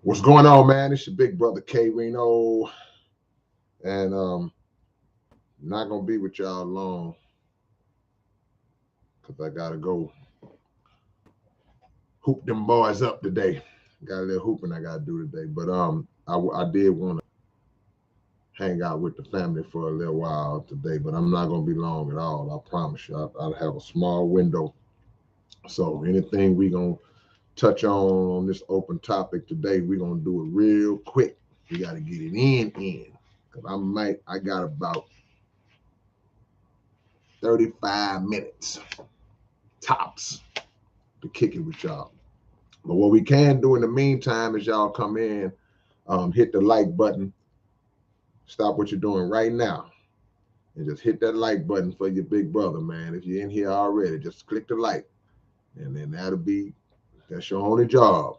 What's going on, man? It's your big brother K-Rino, and not gonna be with y'all long because I gotta go hoop them boys up today. Got a little hooping I gotta do today, but I did want to hang out with the family for a little while today, but I'm not gonna be long at all. I promise you. I'll have a small window, so anything we gonna touch on this open topic today, we gonna do it real quick. We gotta get it in. Cause I got about 35 minutes tops to kick it with y'all. But what we can do in the meantime is y'all come in, hit the like button, stop what you're doing right now, and just hit that like button for your big brother, man. If you're in here already, just click the like, and then that's your only job.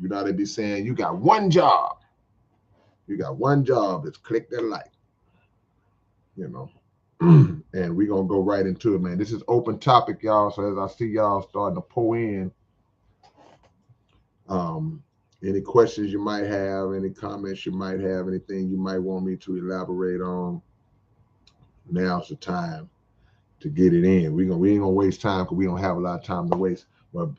You know, they be saying you got one job. You got one job. Just click that like, you know. And we're gonna go right into it, man. This is open topic, y'all. So as I see y'all starting to pull in, Um, any questions you might have, any comments you might have, anything you might want me to elaborate on, now's the time to get it in. We ain't gonna waste time because we don't have a lot of time to waste. But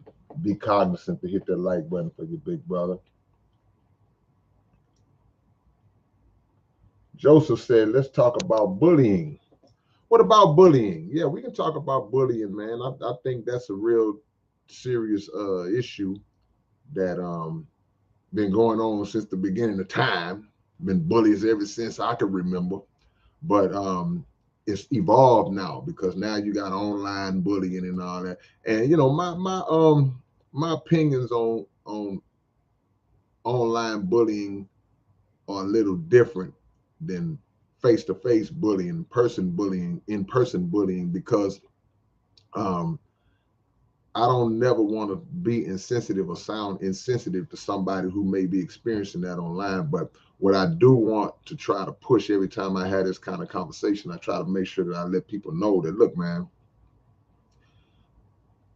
be cognizant to hit that like button for your big brother. Joseph said, let's talk about bullying. What about bullying? Yeah, we can talk about bullying, man. I think that's a real serious issue that been going on since the beginning of time. Been bullies ever since I can remember, but it's evolved now because now you got online bullying and all that. And you know, my opinions on online bullying are a little different than face to face bullying, person bullying, in person bullying, because um, I don't never want to be insensitive or sound insensitive to somebody who may be experiencing that online. But what I do want to try to push every time I have this kind of conversation, I try to make sure that I let people know that, look, man,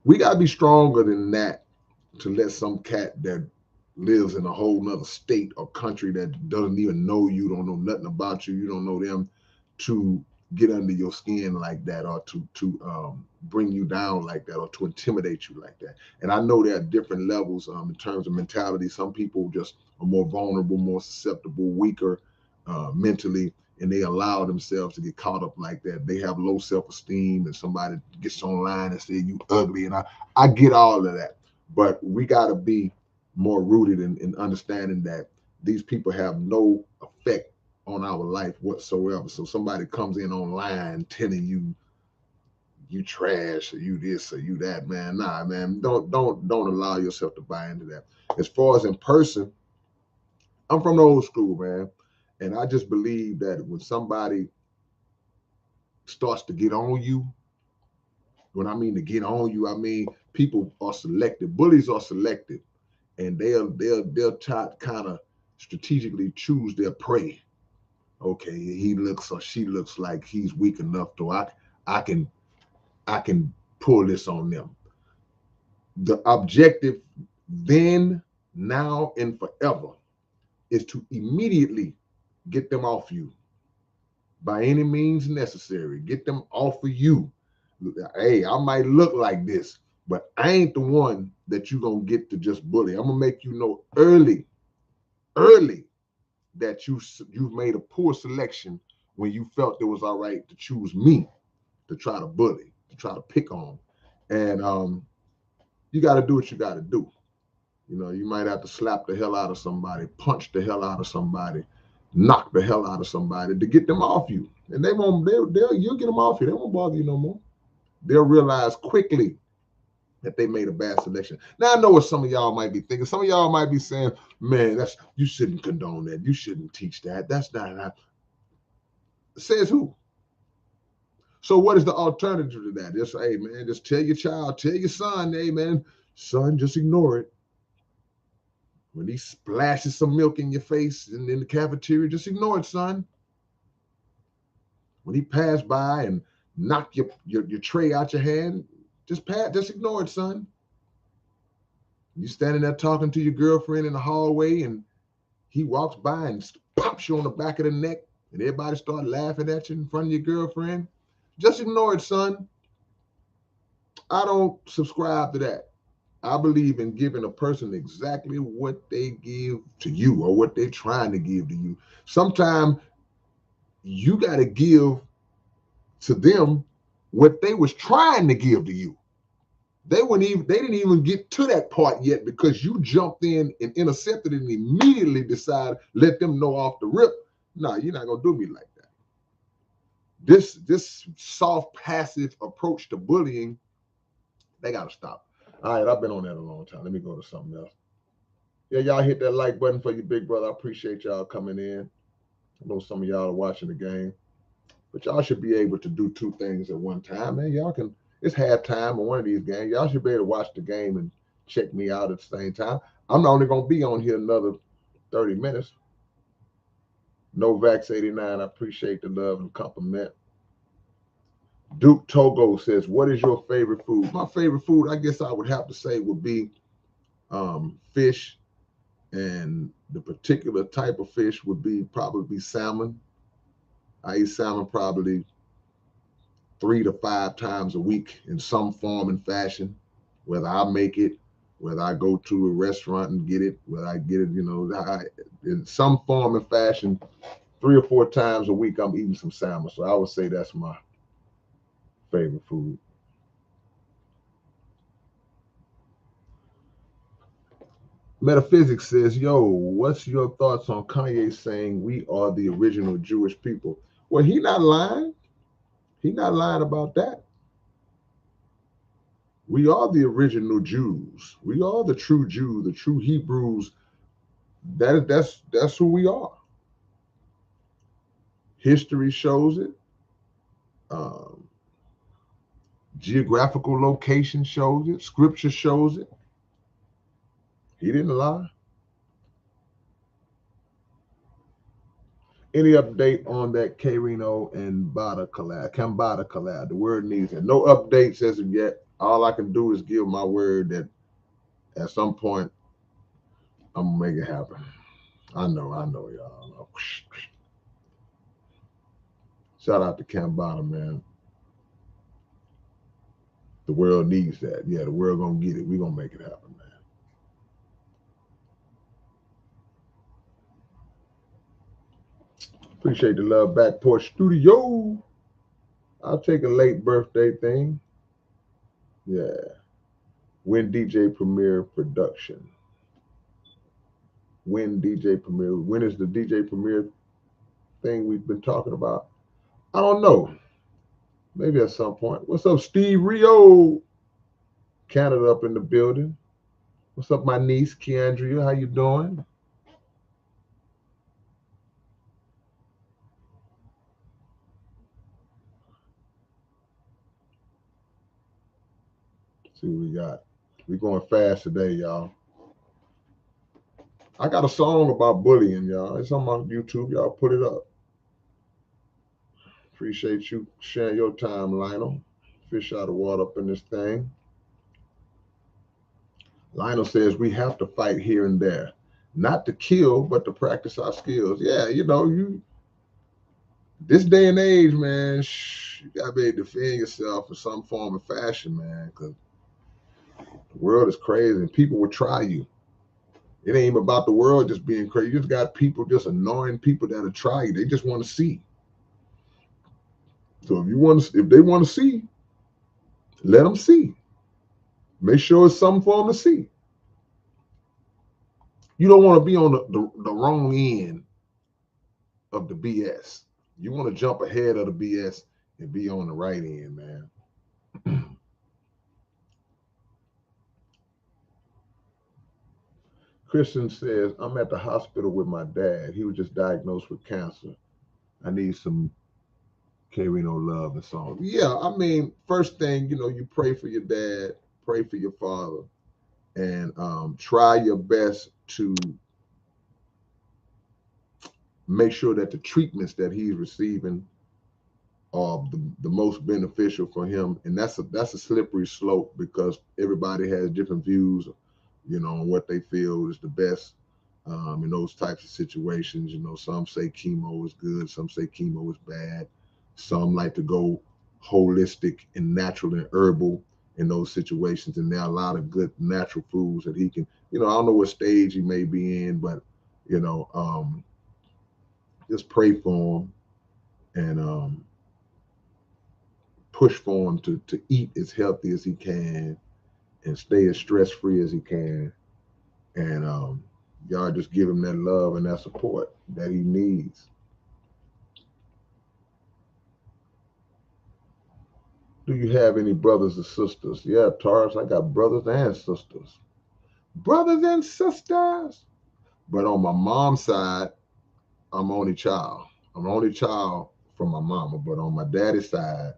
we got to be stronger than that to let some cat that lives in a whole nother state or country that doesn't even know you, don't know nothing about you, you don't know them, to get under your skin like that, or to bring you down like that, or to intimidate you like that. And I know there are different levels in terms of mentality. Some people just are more vulnerable, more susceptible, weaker mentally, and they allow themselves to get caught up like that. They have low self-esteem, and somebody gets online and say you ugly, and I get all of that, but we got to be more rooted in understanding that these people have no effect on our life whatsoever. So somebody comes in online telling you you trash or you this or you that, man. Nah, man, don't allow yourself to buy into that. As far as in person, I'm from the old school, man, and I just believe that when somebody starts to get on you, when I mean to get on you, I mean people are selective. Bullies are selective, and they'll try to kind of strategically choose their prey. Okay, he looks or she looks like he's weak enough to I can I can pull this on them. The objective then, now, and forever is to immediately get them off you by any means necessary. Get them off of you. Hey, I might look like this, but I ain't the one that you gonna get to just bully. I'm gonna make you know early that you've made a poor selection when you felt it was all right to choose me to try to bully, to try to pick on. And you got to do what you got to do. You know, you might have to slap the hell out of somebody, punch the hell out of somebody, knock the hell out of somebody to get them off you. And they won't, you'll get them off you. They won't bother you no more. They'll realize quickly that they made a bad selection. Now I know what some of y'all might be thinking. Some of y'all might be saying, "Man, you shouldn't condone that. You shouldn't teach that. That's not." Says who? So what is the alternative to that? Just, hey man, just tell your child, tell your son, hey man, son, just ignore it. When he splashes some milk in your face in the cafeteria, just ignore it, son. When he passed by and knock your tray out your hand, just ignore it, son. You standing there talking to your girlfriend in the hallway, and he walks by and pops you on the back of the neck, and everybody start laughing at you in front of your girlfriend. Just ignore it, son. I don't subscribe to that. I believe in giving a person exactly what they give to you or what they're trying to give to you. Sometimes you got to give to them what they was trying to give to you. They didn't even get to that part yet because you jumped in and intercepted it and immediately decided, let them know off the rip. No, you're not gonna do me like that. This soft, passive approach to bullying, they gotta stop. All right, I've been on that a long time. Let me go to something else. Yeah, y'all hit that like button for your big brother. I appreciate y'all coming in. I know some of y'all are watching the game, but y'all should be able to do two things at one time, man. Y'all can, it's halftime on one of these games. Y'all should be able to watch the game and check me out at the same time. I'm only going to be on here another 30 minutes. Novax 89, I appreciate the love and compliment. Duke Togo says, what is your favorite food? My favorite food, I guess I would have to say, would be fish, and the particular type of fish would be probably salmon. I eat salmon probably 3 to 5 times a week in some form and fashion, whether I make it, whether I go to a restaurant and get it, whether I get it, in some form and fashion, 3 or 4 times a week, I'm eating some salmon. So I would say that's my favorite food. Metaphysics says, yo, what's your thoughts on Kanye saying we are the original Jewish people? Well, he not lying. He not lying about that. We are the original Jews. We are the true Jews, the true Hebrews. That's who we are. History shows it. Um, Geographical location shows it. Scripture shows it. He didn't lie. Any update on that K-Rino and Kambata collab? The word needs it. No updates as of yet. All I can do is give my word that at some point I'm gonna make it happen. I know, y'all know. Shout out to Kambata, man. The world needs that. Yeah, the world gonna get it. We gonna make it happen, man. Appreciate the love, Back Porch Studio. I'll take a late birthday thing. Yeah. When DJ Premier production. When DJ Premier. When is the DJ Premier thing we've been talking about? I don't know. Maybe at some point. What's up, Steve Rio? Canada up in the building. What's up, my niece, Keandria? How you doing? Let's see what we got. We going fast today, y'all. I got a song about bullying, y'all. It's on my YouTube. Y'all put it up. Appreciate you sharing your time, Lionel. Fish out of water up in this thing. Lionel says we have to fight here and there, not to kill, but to practice our skills. Yeah, you this day and age, man, you gotta be able to defend yourself in some form of fashion, man, because the world is crazy and people will try you. It ain't even about the world just being crazy. You just got people, just annoying people that'll try you. They just want to see. So if they want to see, let them see. Make sure it's something for them to see. You don't want to be on the wrong end of the BS. You want to jump ahead of the BS and be on the right end, man. Christian says, I'm at the hospital with my dad. He was just diagnosed with cancer. I need some K-Rino love and song. Yeah, I mean, first thing, you pray for your dad, pray for your father, and try your best to make sure that the treatments that he's receiving are the most beneficial for him. And that's a slippery slope because everybody has different views you know, on what they feel is the best in those types of situations. You know, some say chemo is good, some say chemo is bad. Some like to go holistic and natural and herbal in those situations. And there are a lot of good natural foods that he can, you know, I don't know what stage he may be in, but, you know, just pray for him and push for him to eat as healthy as he can and stay as stress free as he can. And y'all just give him that love and that support that he needs. Do you have any brothers or sisters? Yeah, Taurus, I got brothers and sisters. Brothers and sisters. But on my mom's side, I'm only child. I'm only child from my mama. But on my daddy's side,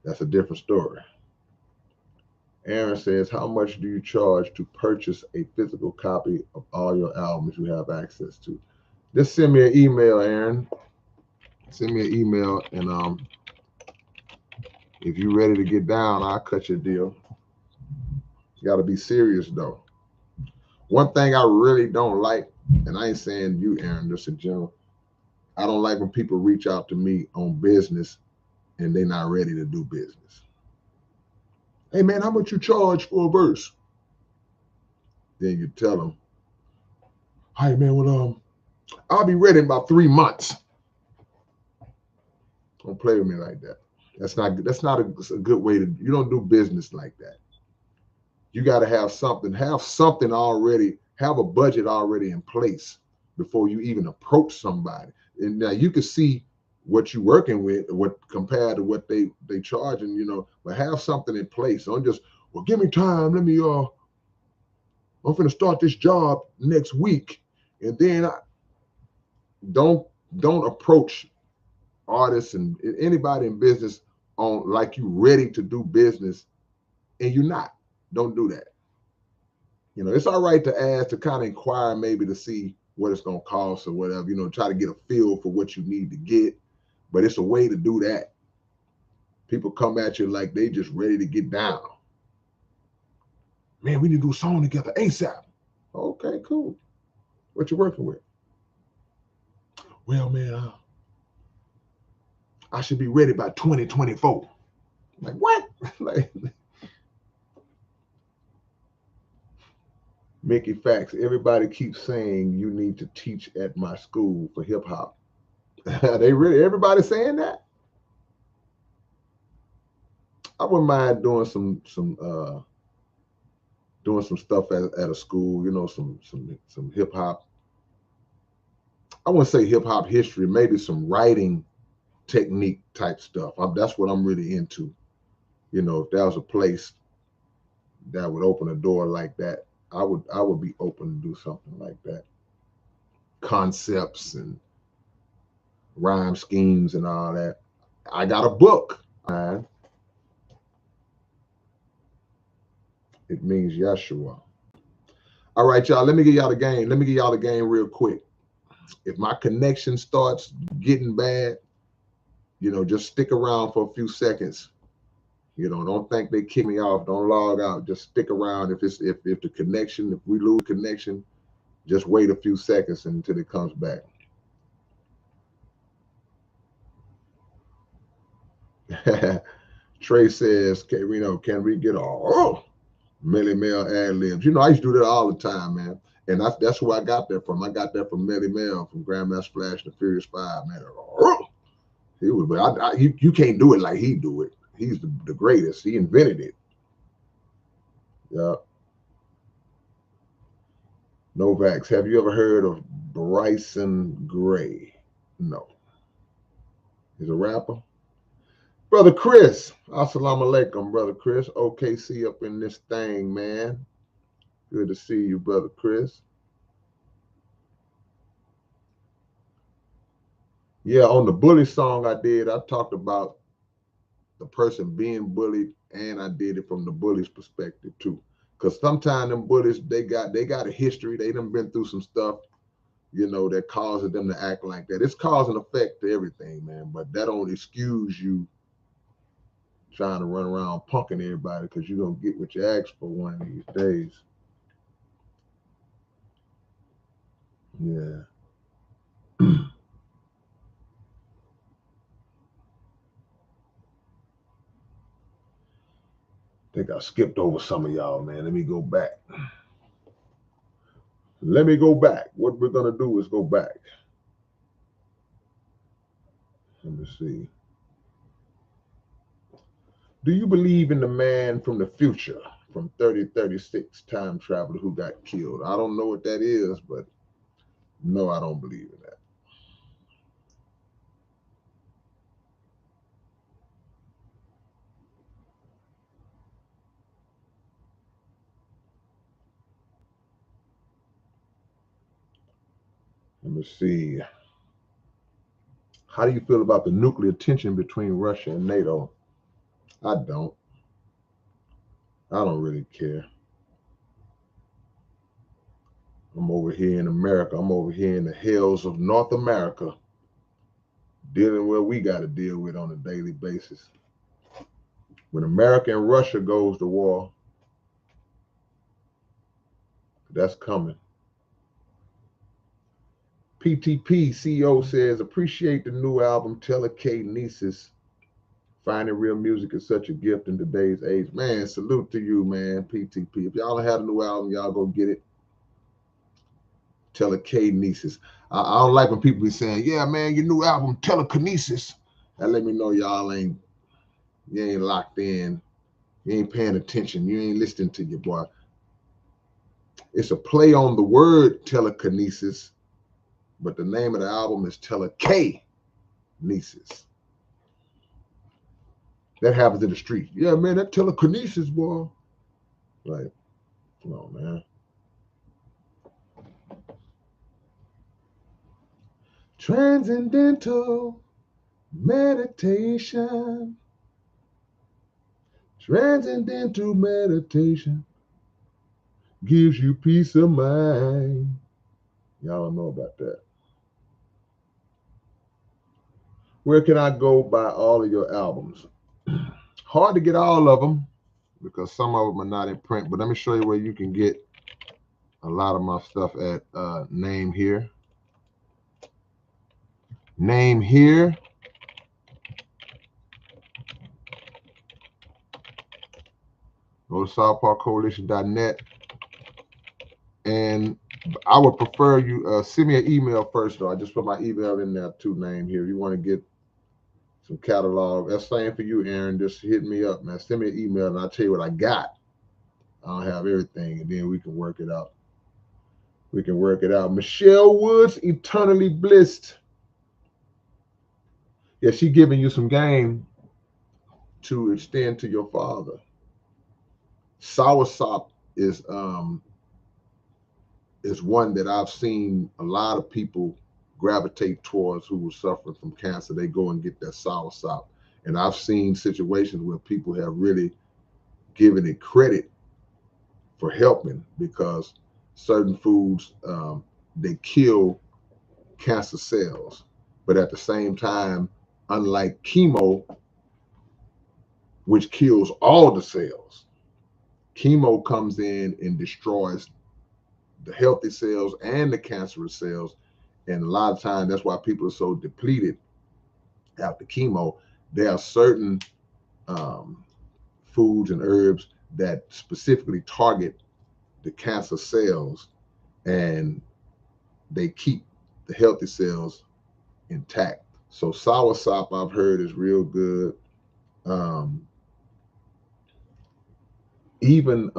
that's a different story. Aaron says, how much do you charge to purchase a physical copy of all your albums you have access to? Just send me an email, Aaron. Send me an email, and if you're ready to get down, I'll cut your deal. You got to be serious, though. One thing I really don't like, and I ain't saying you, Aaron, just in general, I don't like when people reach out to me on business and they're not ready to do business. Hey, man, how much you charge for a verse? Then you tell them, hey, man, well, I'll be ready in about 3 months. Don't play with me like that. That's not a good way to, you don't do business like that. You got to have something already, have a budget already in place before you even approach somebody. And now you can see what you're working with, what compared to what they charging, you know, but have something in place. Don't just, well, give me time. I'm going to start this job next week. And then don't approach artists and anybody in business on like you ready to do business and you're not. Don't do that. You know, it's all right to ask, to kind of inquire, maybe to see what it's going to cost or whatever, you know, try to get a feel for what you need to get. But it's a way to do that. People come at you like they just ready to get down. Man, we need to do a song together ASAP. Okay, cool. What you working with? Well, man, I should be ready by 2024. Like, what? Like, Mickey Facts, everybody keeps saying you need to teach at my school for hip hop. They really, everybody saying that? I wouldn't mind doing some stuff at a school, you know, some hip hop. I wouldn't say hip hop history, maybe some writing technique type stuff. That's what I'm really into. You know, if there was a place that would open a door like that, I would be open to do something like that. Concepts and rhyme schemes and all that. I got a book. It means Yeshua. All right, y'all. Let me give y'all the game. Let me give y'all the game real quick. If my connection starts getting bad, you know, just stick around for a few seconds. You know, don't think they kick me off. Don't log out. Just stick around. If the connection, if we lose connection, just wait a few seconds until it comes back. Trey says, K-Rino, can we get a Melly Mel ad libs? You know, I used to do that all the time, man. And that's who I got that from. I got that from Melly Mel, from Grandmaster Flash and the Furious Five, man. He was, but you can't do it like he do it. He's the greatest. He invented it. Yeah. Novax, have you ever heard of Bryson Gray? No. He's a rapper. Brother Chris. Assalamu alaikum, Brother Chris. OKC up in this thing, man. Good to see you, Brother Chris. Yeah, on the bully song I did, I talked about the person being bullied, and I did it from the bully's perspective too. Because sometimes them bullies, they got a history. They done been through some stuff, you know, that causes them to act like that. It's cause and effect to everything, man. But that don't excuse you trying to run around punking everybody, because you're going to get what you asked for one of these days. Yeah. I think I skipped over some of y'all, man. Let me go back. Let me go back. What we're going to do is go back. Let me see. Do you believe in the man from the future, from 3036, time traveler who got killed? I don't know what that is, but no, I don't believe in that. Let me see. How do you feel about the nuclear tension between Russia and NATO? I don't. I don't really care. I'm over here in America. I'm over here in the hills of North America, dealing with what we got to deal with on a daily basis. When America and Russia goes to war, that's coming. PTP CEO says, appreciate the new album, Telekinesis. Finding real music is such a gift in today's age. Man, salute to you, man, PTP. If y'all had a new album, y'all go get it. Telekinesis. I don't like when people be saying, yeah, man, your new album, Telekinesis. That let me know you ain't locked in. You ain't paying attention. You ain't listening to your boy. It's a play on the word telekinesis, but the name of the album is Telekinesis. That happens in the street. Yeah, man, that telekinesis, boy. Like, come on, man. Transcendental meditation. Transcendental meditation gives you peace of mind. Y'all don't know about that. Where can I go buy all of your albums? Hard to get all of them because some of them are not in print, but let me show you where you can get a lot of my stuff at Name Here. Name Here. Go to southparkcoalition.net. And I would prefer you send me an email first, though. I just put my email in there too, Name Here. If you want to get some catalog, that's same for you, Aaron. Just hit me up, man. Send me an email and I'll tell you what I got. I don't have everything, and then we can work it out. We can work it out. Michelle Woods, eternally blissed. Yeah, she giving you some game to extend to your father. Soursop is one that I've seen a lot of people gravitate towards who were suffering from cancer. They go and get that soursop. And I've seen situations where people have really given it credit for helping because certain foods, they kill cancer cells. But at the same time, unlike chemo, which kills all the cells, chemo comes in and destroys the healthy cells and the cancerous cells. And a lot of times that's why people are so depleted after chemo. There are certain foods and herbs that specifically target the cancer cells and they keep the healthy cells intact. So soursop I've heard is real good. Even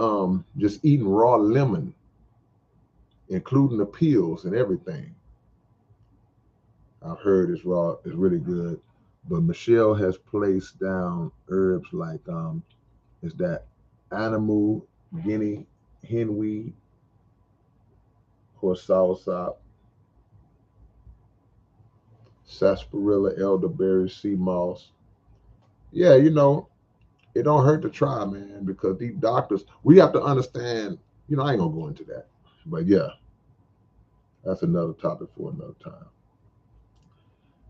just eating raw lemon, including the peels and everything, I've heard is really good. But Michelle has placed down herbs like is that animal guinea henweed or soursop, sarsaparilla, elderberry, sea moss. Yeah, it don't hurt to try, man, because these doctors, we have to understand, I ain't gonna go into that. But yeah, that's another topic for another time.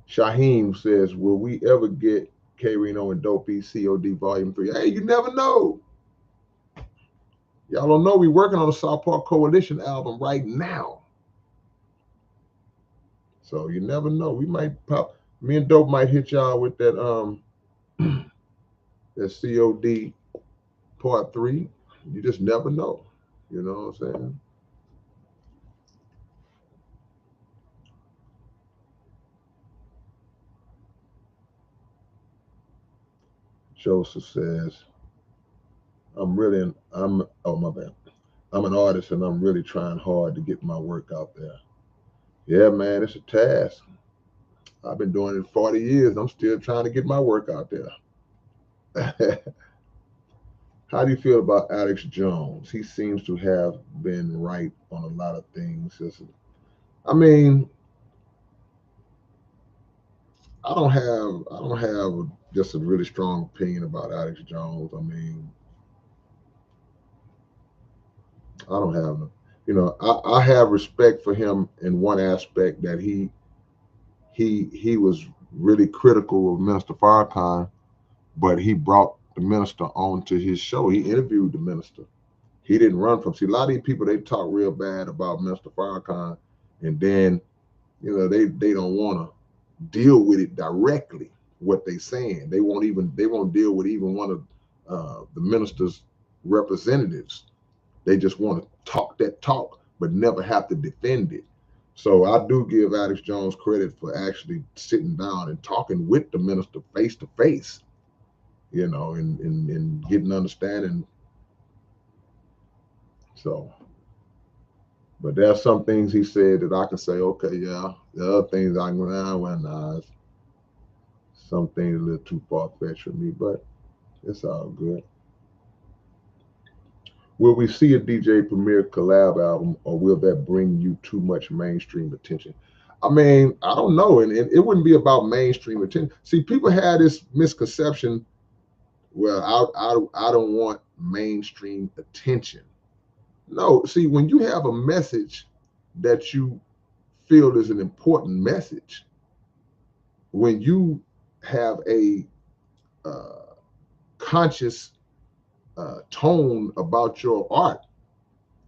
Shaheem says, will we ever get K-Rino and Dopey COD Volume 3? Hey, you never know. Y'all don't know we working on a South Park Coalition album right now. So you never know. We might pop. Me and Dope might hit y'all with that that COD part 3. You just never know. You know what I'm saying? Joseph says, oh my bad. I'm an artist and I'm really trying hard to get my work out there. Yeah, man, it's a task. I've been doing it 40 years. I'm still trying to get my work out there. How do you feel about Alex Jones? He seems to have been right on a lot of things. I mean, I don't have just a really strong opinion about Alex Jones. I mean, I don't have, I have respect for him in one aspect that he was really critical of Minister Farrakhan, but he brought the minister onto his show. He interviewed the minister. He didn't run from. See, a lot of these people, they talk real bad about Minister Farrakhan, and then they don't want to deal with it directly. What they saying, they won't deal with even one of the minister's representatives. They just want to talk that talk, but never have to defend it. So I do give Alex Jones credit for actually sitting down and talking with the minister face to face, and getting understanding. So, but there are some things he said that I can say, okay, yeah. The other things I can go, well, nah, some things a little too far fetched for me, but it's all good. Will we see a DJ Premier collab album, or will that bring you too much mainstream attention? I mean, I don't know, and it wouldn't be about mainstream attention. See, people had this misconception. Well, I don't want mainstream attention. No, see, when you have a message that you feel is an important message, when you have a conscious tone about your art,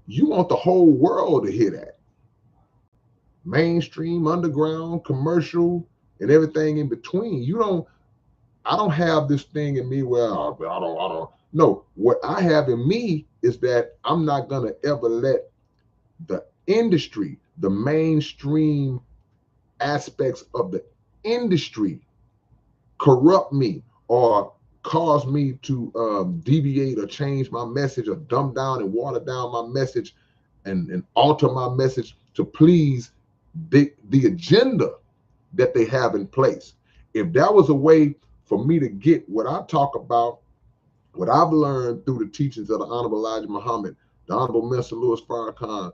you want the whole world to hear that. Mainstream, underground, commercial, and everything in between. I don't have this thing in me where I don't. No, what I have in me is that I'm not gonna ever let the industry, the mainstream aspects of the industry corrupt me or cause me to deviate or change my message or dumb down and water down my message and alter my message to please the agenda that they have in place. If that was a way for me to get what I talk about, what I've learned through the teachings of the Honorable Elijah Muhammad, the Honorable Minister Louis Farrakhan,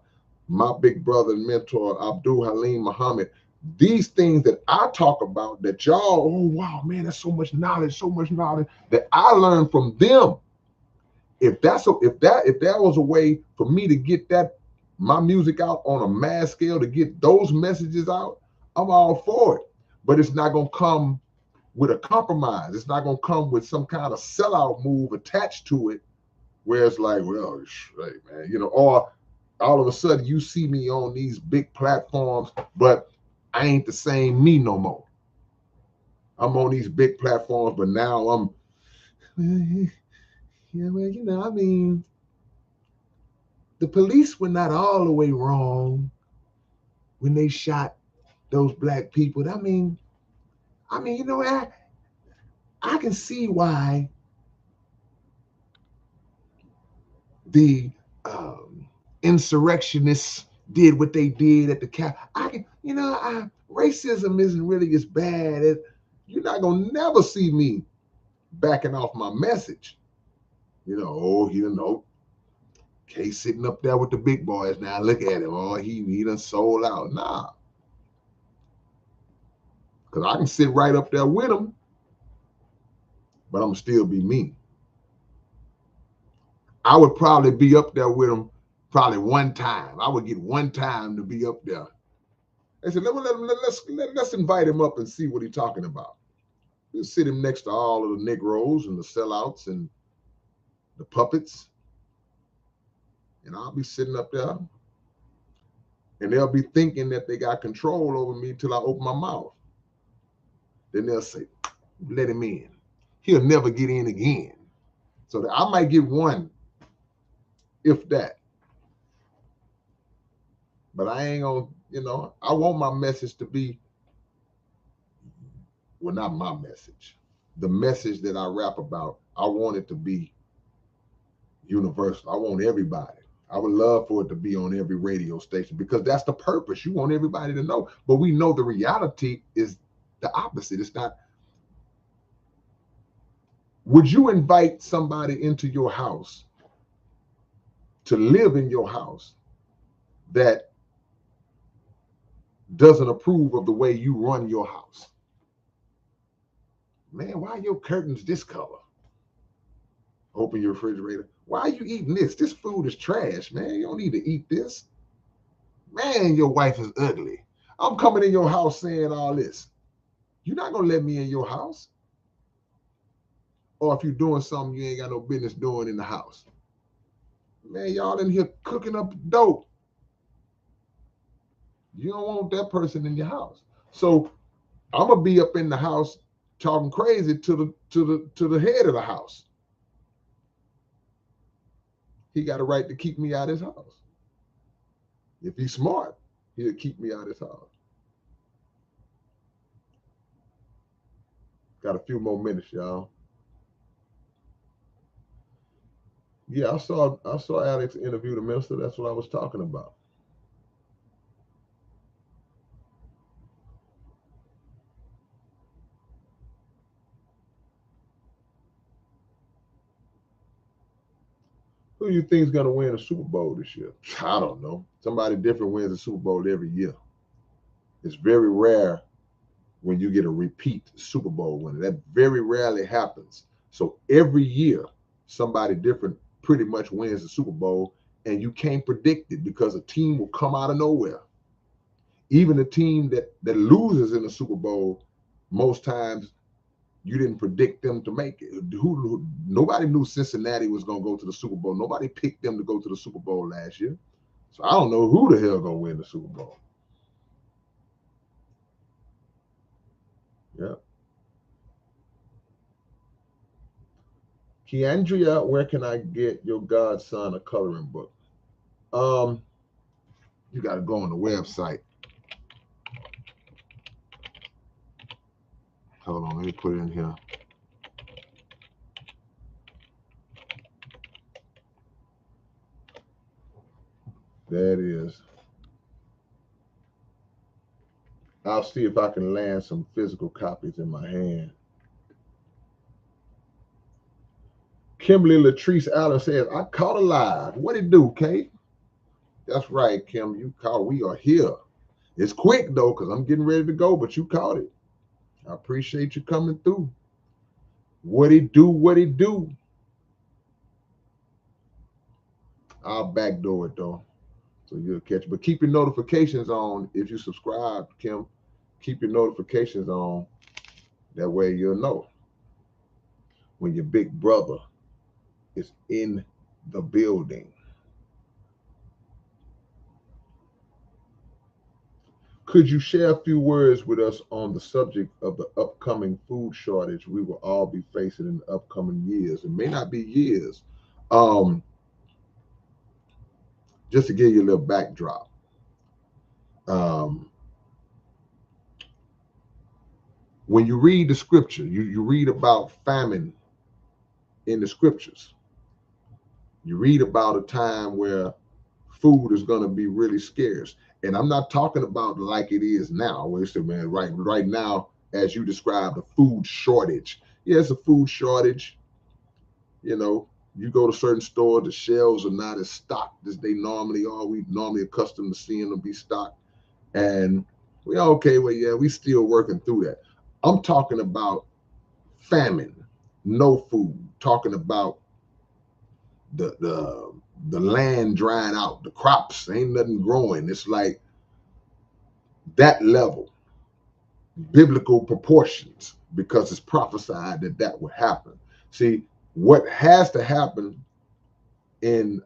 my big brother and mentor, Abdul Halim Muhammad, these things that I talk about that y'all, oh wow, man, that's so much knowledge that I learned from them. If that was a way for me to get my music out on a mass scale, to get those messages out, I'm all for it. But it's not gonna come with a compromise. It's not gonna come with some kind of sellout move attached to it, where it's like, well, hey, man, or all of a sudden you see me on these big platforms, but I ain't the same me no more. I'm on these big platforms, but now yeah, well, I mean, the police were not all the way wrong when they shot those black people. I can see why the insurrectionists did what they did at the cap. Racism isn't really as bad as you're not gonna never see me backing off my message. He didn't know. K sitting up there with the big boys now. Look at him. Oh, he done sold out. Nah, because I can sit right up there with him, but I'm still be me. I would probably be up there with him probably one time. I would get one time to be up there. I said, let's invite him up and see what he's talking about. We'll sit him next to all of the Negroes and the sellouts and the puppets. And I'll be sitting up there And they'll be thinking that they got control over me till I open my mouth. Then they'll say, let him in. He'll never get in again. So I might get one, if that. But I ain't gonna, I want my message to be, well, not my message. The message that I rap about, I want it to be universal. I want everybody. I would love for it to be on every radio station because that's the purpose. You want everybody to know. But we know the reality is the opposite. It's not. Would you invite somebody into your house to live in your house that doesn't approve of the way you run your house? Man, why are your curtains this color? Open your refrigerator. Why are you eating this? This food is trash, man. You don't need to eat this. Man, your wife is ugly. I'm coming in your house saying all this. You're not going to let me in your house. Or if you're doing something you ain't got no business doing in the house. Man, y'all in here cooking up dope. You don't want that person in your house. So I'm going to be up in the house talking crazy to the head of the house. He got a right to keep me out of his house. If he's smart, he'll keep me out of his house. Got a few more minutes, y'all. Yeah, I saw Alex interview the minister. That's what I was talking about. Who do you think is going to win the Super Bowl this year? I don't know. Somebody different wins the Super Bowl every year. It's very rare when you get a repeat Super Bowl winner. That very rarely happens. So every year, somebody different pretty much wins the Super Bowl, and you can't predict it because a team will come out of nowhere. Even a team that loses in the Super Bowl, most times you didn't predict them to make it. Nobody knew Cincinnati was going to go to the Super Bowl. Nobody picked them to go to the Super Bowl last year. So I don't know who the hell going to win the Super Bowl. Yeah. Keandria, where can I get your godson a coloring book? You got to go on the website. Hold on, let me put it in here. There it is. I'll see if I can land some physical copies in my hand. Kimberly Latrice Allen says, I caught a live. What it do, Kate? That's right, Kim. You caught. We are here. It's quick, though, because I'm getting ready to go, but you caught it. I appreciate you coming through. What it do, what it do. I'll backdoor it, though, so you'll catch it. But keep your notifications on if you subscribe, Kim. Keep your notifications on. That way you'll know when your big brother is in the building. Could you share a few words with us on the subject of the upcoming food shortage we will all be facing in the upcoming years? It may not be years. Just to give you a little backdrop. When you read the scripture, you read about famine in the scriptures. You read about a time where food is going to be really scarce. And I'm not talking about like it is now. Where it's, man, right now, as you described, a food shortage. Yeah, it's a food shortage. You know, you go to certain stores, the shelves are not as stocked as they normally are. We normally accustomed to seeing them be stocked. And we okay, well, yeah, we still working through that. I'm talking about famine, no food, talking about the land drying out, the crops, ain't nothing growing. It's like that level, biblical proportions, because it's prophesied that would happen. See, what has to happen in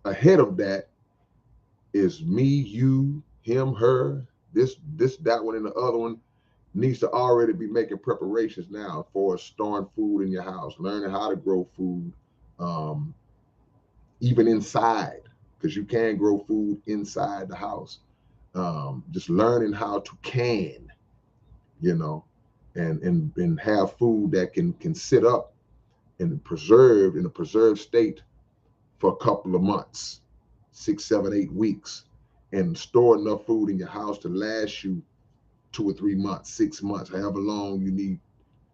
ahead of that is me, you, him, her, this, that one, and the other one needs to already be making preparations now for storing food in your house, learning how to grow food, even inside, because you can grow food inside the house. Just learning how to can, you know, and have food that can sit up and preserve in a preserved state for a couple of months, 6, 7, 8 weeks, and store enough food in your house to last you 2 or 3 months, 6 months, however long you need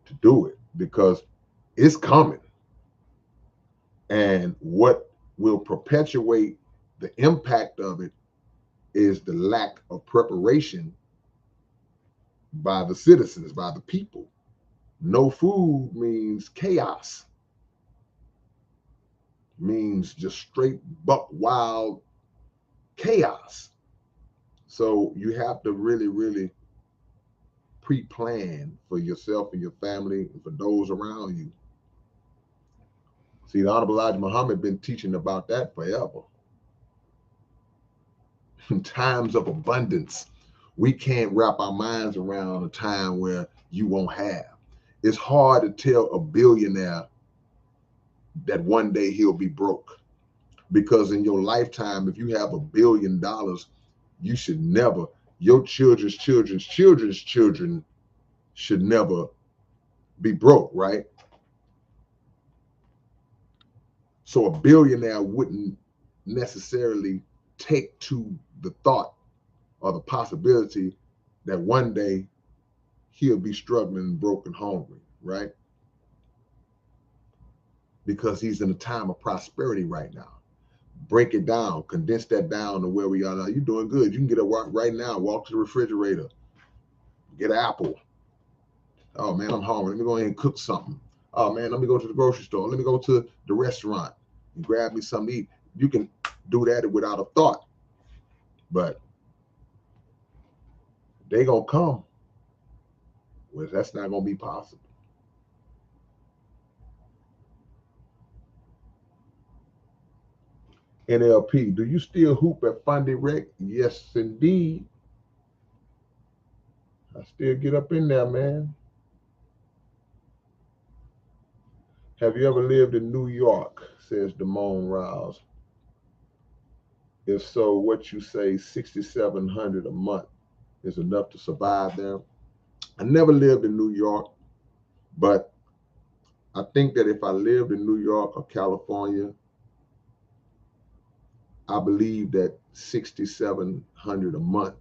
to do it, because it's coming. And what will perpetuate the impact of it is the lack of preparation by the citizens, by the people. No food means chaos, means just straight buck wild chaos. So you have to really, really pre-plan for yourself and your family and for those around you. See, the Honorable Elijah Muhammad been teaching about that forever. In times of abundance, we can't wrap our minds around a time where you won't have. It's hard to tell a billionaire that one day he'll be broke, because in your lifetime, if you have $1 billion, you should never, your children's children's children's children should never be broke, right? So a billionaire wouldn't necessarily take to the thought or the possibility that one day he'll be struggling, broke, and hungry, right? Because he's in a time of prosperity right now. Break it down, condense that down to where we are now. You're doing good. You can get a walk right now, walk to the refrigerator, get an apple. Oh man, I'm hungry. Let me go ahead and cook something. Oh man, let me go to the grocery store. Let me go to the restaurant and grab me something to eat. You can do that without a thought. But they gonna come. Well, that's not gonna be possible. NLP, do you still hoop at Fundy Rec? Yes, indeed. I still get up in there, man. Have you ever lived in New York? Says Damone Rouse. If so, what you say, 6,700 a month is enough to survive there? I never lived in New York, but I think that if I lived in New York or California, I believe that 6,700 a month,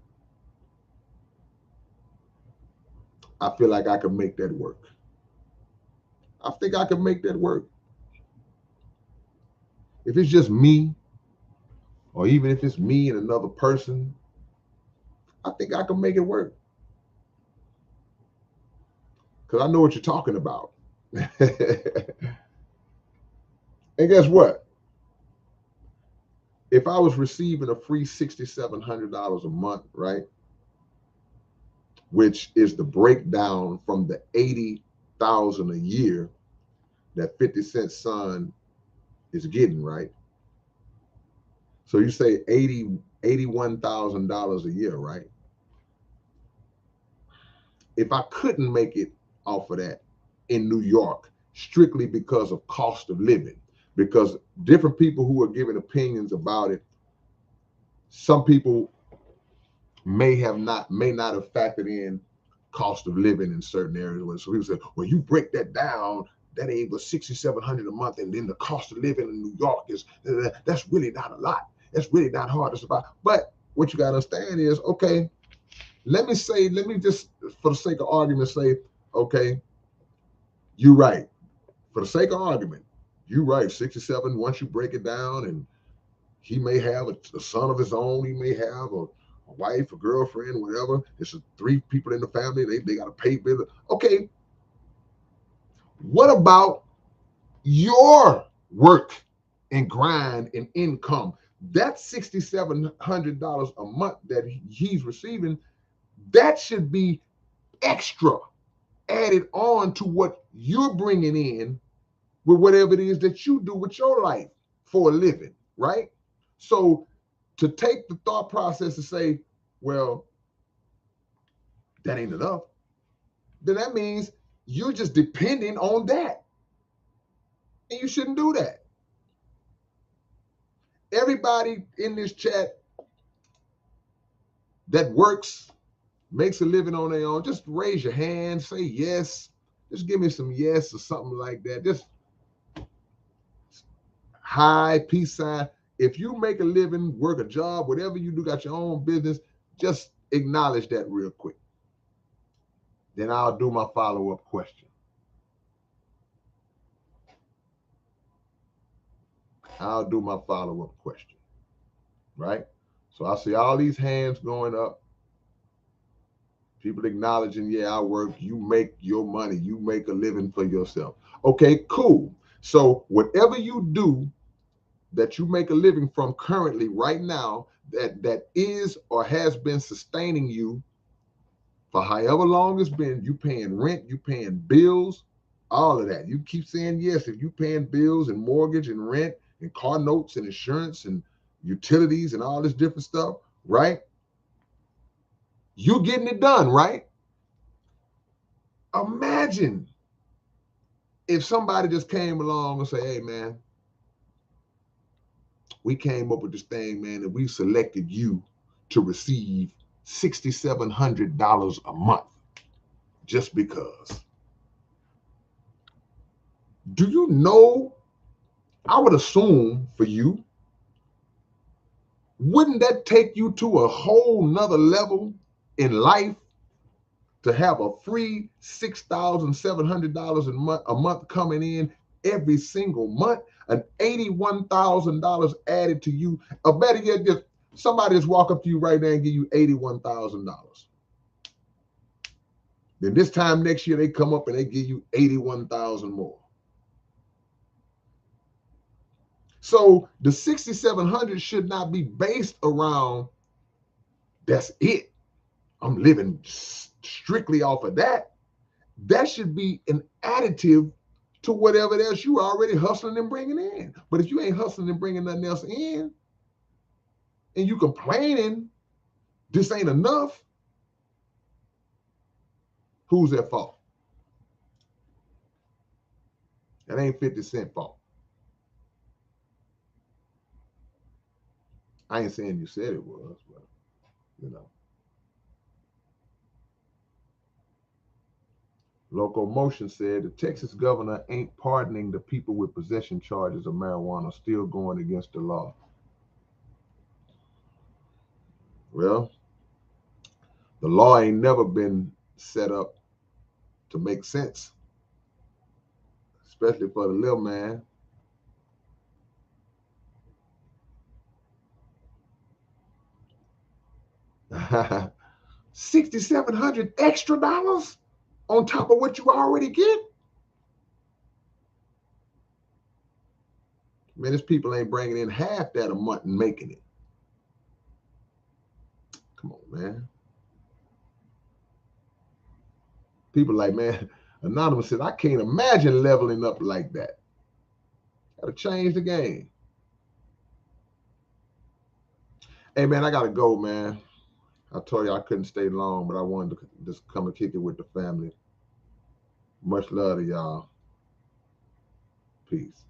I feel like I could make that work. I think I could make that work. If it's just me, or even if it's me and another person, I think I can make it work. Because I know what you're talking about. And guess what? If I was receiving a free $6,700 a month, right, which is the breakdown from the $80,000 a year that 50 Cent son is getting, right? So you say $81,000 a year, right? If I couldn't make it off of that in New York, strictly because of cost of living, because different people who are giving opinions about it, some people may not have factored in cost of living in certain areas. So people say, well, you break that down, that ain't but $6,700 a month, and then the cost of living in New York is that's really not a lot. That's really not hard to survive. But what you got to understand is, okay, let me just, for the sake of argument, say, okay, you're right. For the sake of argument, you're right. 67, once you break it down, and he may have a son of his own, he may have a wife, a girlfriend, whatever. It's 3 people in the family. They got to pay bills. Okay, what about your work and grind and income? That $6,700 a month that he's receiving, that should be extra added on to what you're bringing in with whatever it is that you do with your life for a living, right? So to take the thought process and say, well, that ain't enough, then that means you're just depending on that. And you shouldn't do that. Everybody in this chat that works, makes a living on their own, just raise your hand, say yes. Just give me some yes or something like that. Just hi, peace sign. If you make a living, work a job, whatever you do, got your own business, just acknowledge that real quick. Then I'll do my follow-up question. I'll do my follow-up question, right? So I see all these hands going up. People acknowledging, yeah, I work, you make your money, you make a living for yourself. Okay, cool. So whatever you do that you make a living from currently right now, that is or has been sustaining you for however long it's been, you paying rent, you paying bills, all of that. You keep saying yes. If you paying bills and mortgage and rent and car notes and insurance and utilities and all this different stuff, right? You getting it done, right? Imagine if somebody just came along and say, hey, man, we came up with this thing, man, and we selected you to receive $6,700 a month just because. Do you know, I would assume for you, wouldn't that take you to a whole nother level in life to have a free $6,700 a month coming in every single month, an $81,000 added to you? Or better yet, just somebody just walk up to you right now and give you $81,000. Then this time next year, they come up and they give you 81,000 more. So the 6,700 should not be based around, that's it, I'm living strictly off of that. That should be an additive to whatever else you are already hustling and bringing in. But if you ain't hustling and bringing nothing else in, and you complaining this ain't enough, who's at fault? That ain't 50 Cent fault. I ain't saying you said it was, but you know. Locomotion said the Texas governor ain't pardoning the people with possession charges of marijuana, still going against the law. Well, the law ain't never been set up to make sense, especially for the little man. $6,700 extra dollars on top of what you already get. Man, these people ain't bringing in half that a month and making it. Come on, man. People like, man, Anonymous said, I can't imagine leveling up like that. Gotta change the game. Hey, man, I gotta go, man. I told you I couldn't stay long, but I wanted to just come and kick it with the family. Much love to y'all. Peace.